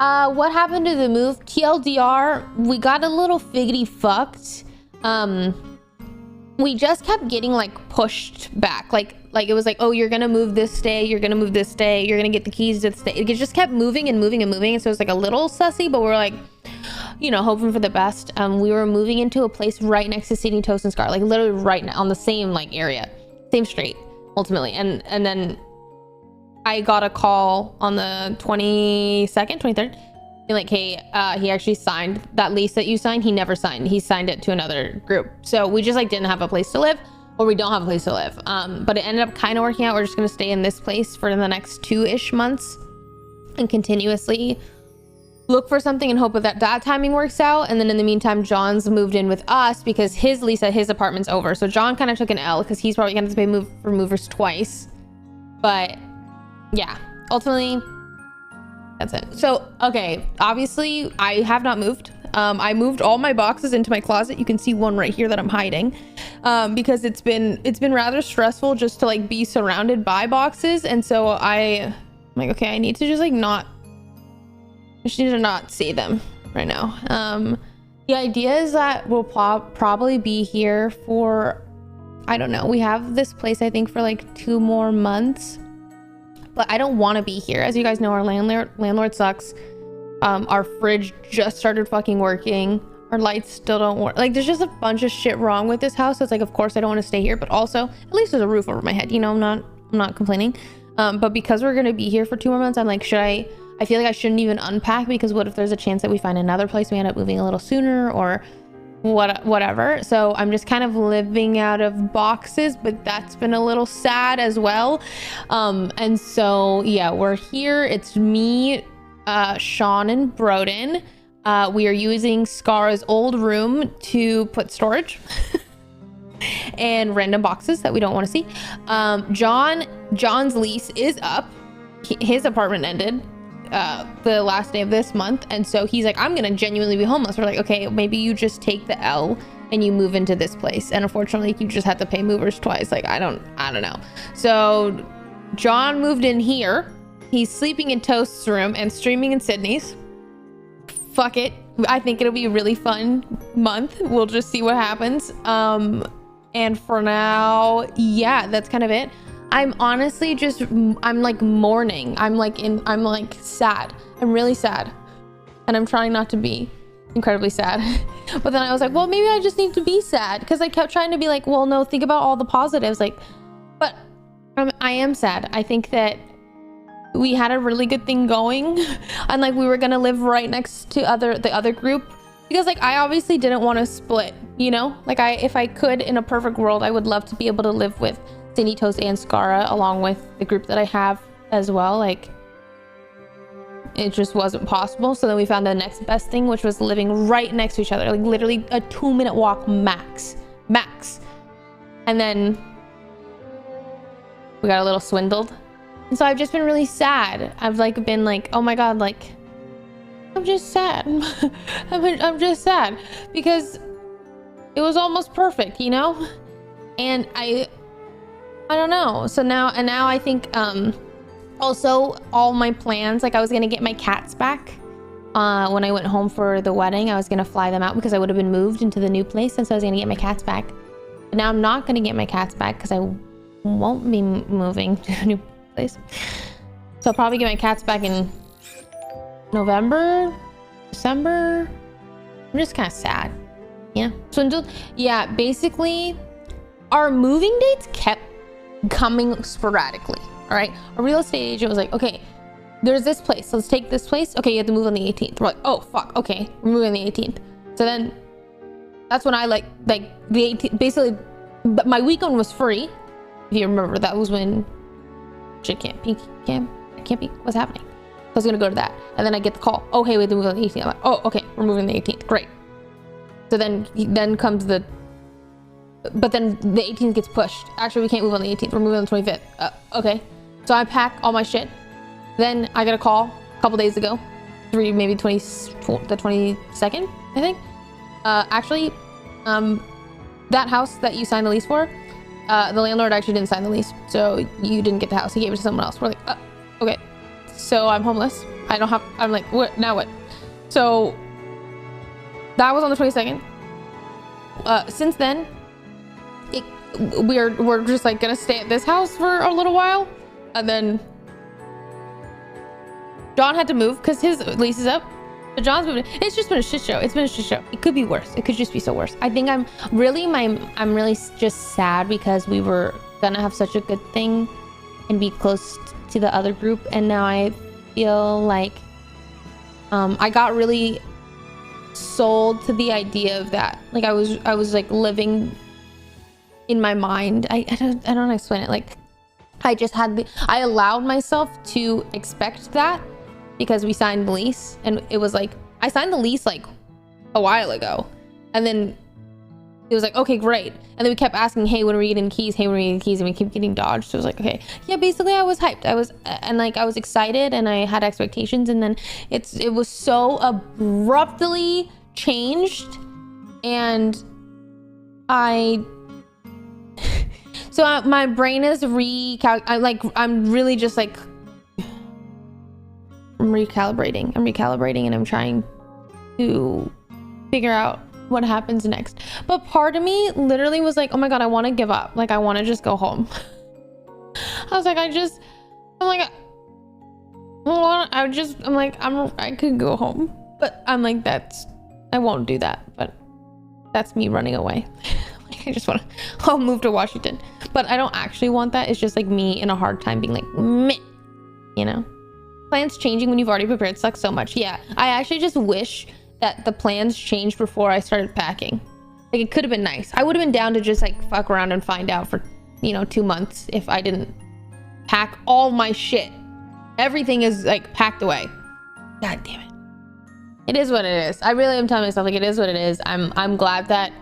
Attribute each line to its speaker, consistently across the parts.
Speaker 1: What happened to the move? TLDR, we got a little figgity fucked. We just kept getting like pushed back. Like it was like, oh, you're gonna move this day, you're gonna move this day, you're gonna get the keys to this day. It just kept moving and moving and moving. And so it was like a little sussy, but we're like, you know, hoping for the best. We were moving into a place right next to Sydney Toast and Scar, like literally right now on the same like area, same street ultimately. And then I got a call on the 22nd, 23rd, like, hey, he actually signed that lease that you signed. He never signed. He signed it to another group. So we just like didn't have a place to live, or we don't have a place to live. But it ended up kind of working out. We're just going to stay in this place for the next 2-ish months and continuously look for something and hope that timing works out. And then in the meantime, John's moved in with us because his lease at his apartment's over. So John kind of took an L because he's probably going to have to pay for movers twice. But yeah, ultimately, that's it. So, okay, obviously I have not moved. I moved all my boxes into my closet. You can see one right here that I'm hiding, because it's been rather stressful just to like be surrounded by boxes. And so I'm like, okay, I need to just like I just need to not see them right now. The idea is that we'll probably be here for, I don't know, we have this place I think for like 2 more months. But I don't want to be here. As you guys know, our landlord sucks. Our fridge just started fucking working. Our lights still don't work. Like, there's just a bunch of shit wrong with this house. So it's like, of course I don't want to stay here, but also at least there's a roof over my head. You know, I'm not complaining. But because we're gonna be here for 2 more months, I'm like, I feel like I shouldn't even unpack, because what if there's a chance that we find another place, we end up moving a little sooner or whatever. So I'm just kind of living out of boxes, but that's been a little sad as well. And so yeah, we're here. It's me, Sean and Broden. We are using Scar's old room to put storage and random boxes that we don't want to see. John's lease is up. His apartment ended the last day of this month, and so he's like, I'm gonna genuinely be homeless. We're like, okay, maybe you just take the L and you move into this place, and unfortunately you just have to pay movers twice. Like, I don't know. So John moved in here. He's sleeping in Toast's room and streaming in Sydney's. Fuck it, I think it'll be a really fun month. We'll just see what happens. And for now, yeah, that's kind of it. I'm honestly I'm like mourning. I'm like sad. I'm really sad. And I'm trying not to be incredibly sad. But then I was like, well, maybe I just need to be sad, because I kept trying to be like, well, no, think about all the positives. Like, but I am sad. I think that we had a really good thing going, and like we were gonna live right next to the other group, because like I obviously didn't want to split, you know, like if I could in a perfect world, I would love to be able to live with Cindy Toast and Scara along with the group that I have as well. Like, it just wasn't possible. So then we found the next best thing, which was living right next to each other, like literally a 2-minute walk max. And then we got a little swindled, and so I've just been really sad. I've like been like, oh my god, like I'm just sad. I'm just sad because it was almost perfect, you know. And I don't know. So now I think also all my plans, like I was gonna get my cats back when I went home for the wedding. I was gonna fly them out because I would have been moved into the new place, and so I was gonna get my cats back. But now I'm not gonna get my cats back because I won't be moving to a new place. So I'll probably get my cats back in November, December. I'm just kind of sad. Yeah. Swindled. Yeah, basically our moving dates kept coming sporadically. All right, a real estate agent was like, okay, there's this place, let's take this place. Okay, you have to move on the 18th. We're like, oh fuck, okay, we're moving on the 18th. So then that's when I like the 18th, basically my weekend was free, if you remember. That was when shit can't be what's happening. So I was gonna go to that, and then I get the call, oh hey, we have to move on the 18th. I'm like, oh okay, we're moving the 18th, great. So then comes the, but then the 18th gets pushed. Actually, we can't move on the 18th. We're moving on the 25th. Okay. So I pack all my shit. Then I get a call a couple days ago. The 22nd, I think. Actually, that house that you signed the lease for, the landlord actually didn't sign the lease. So you didn't get the house. He gave it to someone else. We're like, okay. So I'm homeless. I'm like, what now? What? So that was on the 22nd. Since then, we're just like gonna stay at this house for a little while, and then John had to move because his lease is up. So John's moving. It's just been a shit show. It's been a shit show. It could be worse. It could just be so worse. I think I'm really just sad because we were gonna have such a good thing and be close to the other group, and now I feel like I got really sold to the idea of that. Like I was like living in my mind. I don't know how to explain it. Like I allowed myself to expect that because we signed the lease, and it was like I signed the lease like a while ago, and then it was like, okay, great. And then we kept asking, hey, when are we getting keys? Hey, when are we getting keys? And we keep getting dodged. So it was like, okay, yeah, basically I was hyped. I was excited, and I had expectations, and then it was so abruptly changed. And my brain is I'm really just like, I'm recalibrating, and I'm trying to figure out what happens next. But part of me literally was like, oh my god, I want to give up. Like I want to just go home. I was like, I could go home, but I'm like, I won't do that. But that's me running away. Like I'll move to Washington, but I don't actually want that. It's just like me in a hard time being like, meh, you know. Plans changing when you've already prepared sucks so much. Yeah, I actually just wish that the plans changed before I started packing. Like it could have been nice. I would have been down to just like fuck around and find out for 2 months if I didn't pack all my shit. Everything is like packed away. God damn it. It is what it is. I really am telling myself like it is what it is. I'm glad that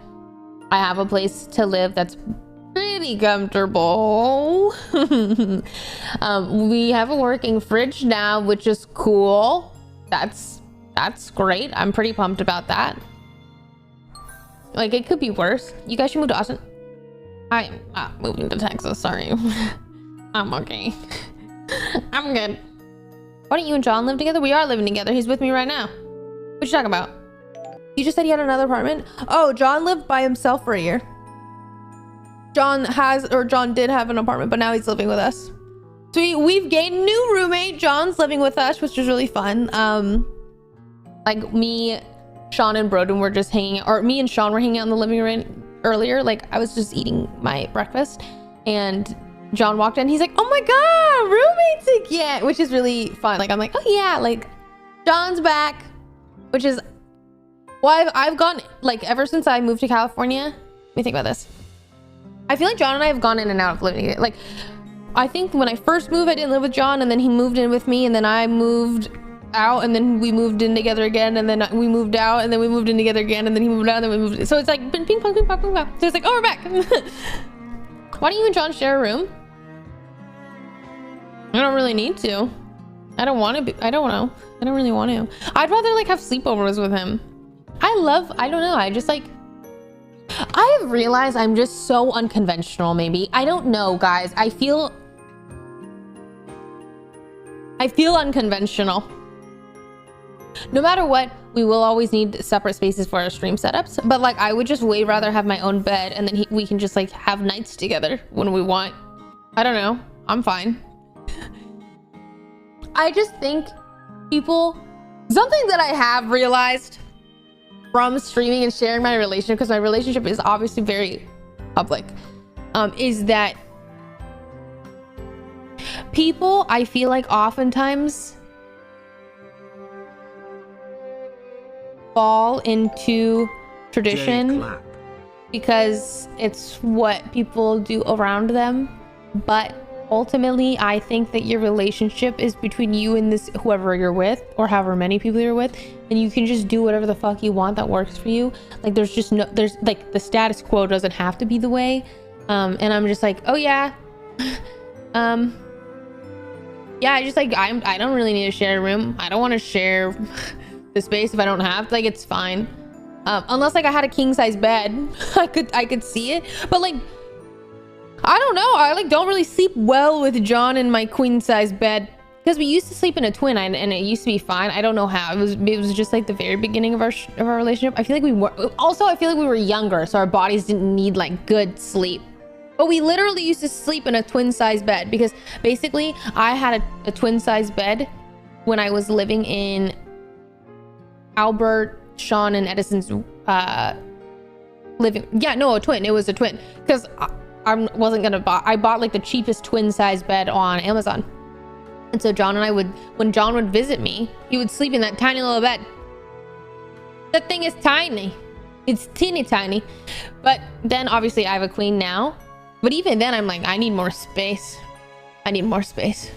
Speaker 1: I have a place to live that's pretty comfortable. We have a working fridge now, which is cool. That's great. I'm pretty pumped about that. Like it could be worse. You guys should move to Austin. I'm not moving to Texas, sorry. I'm okay. I'm good. Why don't you and John live together? We are living together. He's with me right now. What you talking about? You just said he had another apartment? Oh, John lived by himself for a year. John did have an apartment, but now he's living with us. So we've gained a new roommate. John's living with us, which is really fun. Like me, Sean, and Broden were just hanging out, or me and Sean were hanging out in the living room earlier. Like I was just eating my breakfast, and John walked in. He's like, oh my god, roommates again, which is really fun. Like I'm like, oh yeah, like John's back, which is why I've gone, like ever since I moved to California. Let me think about this. I feel like John and I have gone in and out of living together. Like I think when I first moved, I didn't live with John, and then he moved in with me, and then I moved out, and then we moved in together again, and then we moved out, and then we moved in together again, and then he moved out, and then we moved in. So it's like been ping pong, ping pong, ping pong. So it's like, oh, we're back. Why don't you and John share a room? I don't really need to. I don't want to be. I don't know. I don't really want to. I'd rather like have sleepovers with him. I don't know. I just like, I have realized I'm just so unconventional. Maybe I don't know, guys. I feel unconventional. No matter what, we will always need separate spaces for our stream setups, but like I would just way rather have my own bed, and then we can just like have nights together when we want. I don't know. I'm fine. I just think something that I have realized from streaming and sharing my relationship, because my relationship is obviously very public, is that people, I feel like oftentimes fall into tradition because it's what people do around them, but ultimately I think that your relationship is between you and this whoever you're with, or however many people you're with, and you can just do whatever the fuck you want that works for you. Like there's like the status quo doesn't have to be the way, and I'm just like, oh yeah, yeah, I just like I don't really need to share a room. I don't want to share the space if I don't have to. Like it's fine, unless like I had a king size bed. I could see it, but like I don't know, I like don't really sleep well with John in my queen size bed because we used to sleep in a twin and it used to be fine. I don't know how. It was just like the very beginning of our relationship. I feel like we were younger, so our bodies didn't need like good sleep. But we literally used to sleep in a twin size bed, because basically I had a twin size bed when I was living in Albert, Sean, and Edison's living. Yeah, no, a twin. It was a twin, because I wasn't gonna buy. I bought like the cheapest twin size bed on Amazon. And so John and I would, when John would visit me, he would sleep in that tiny little bed. That thing is tiny. It's teeny tiny. But then obviously I have a queen now. But even then I'm like, I need more space. I need more space.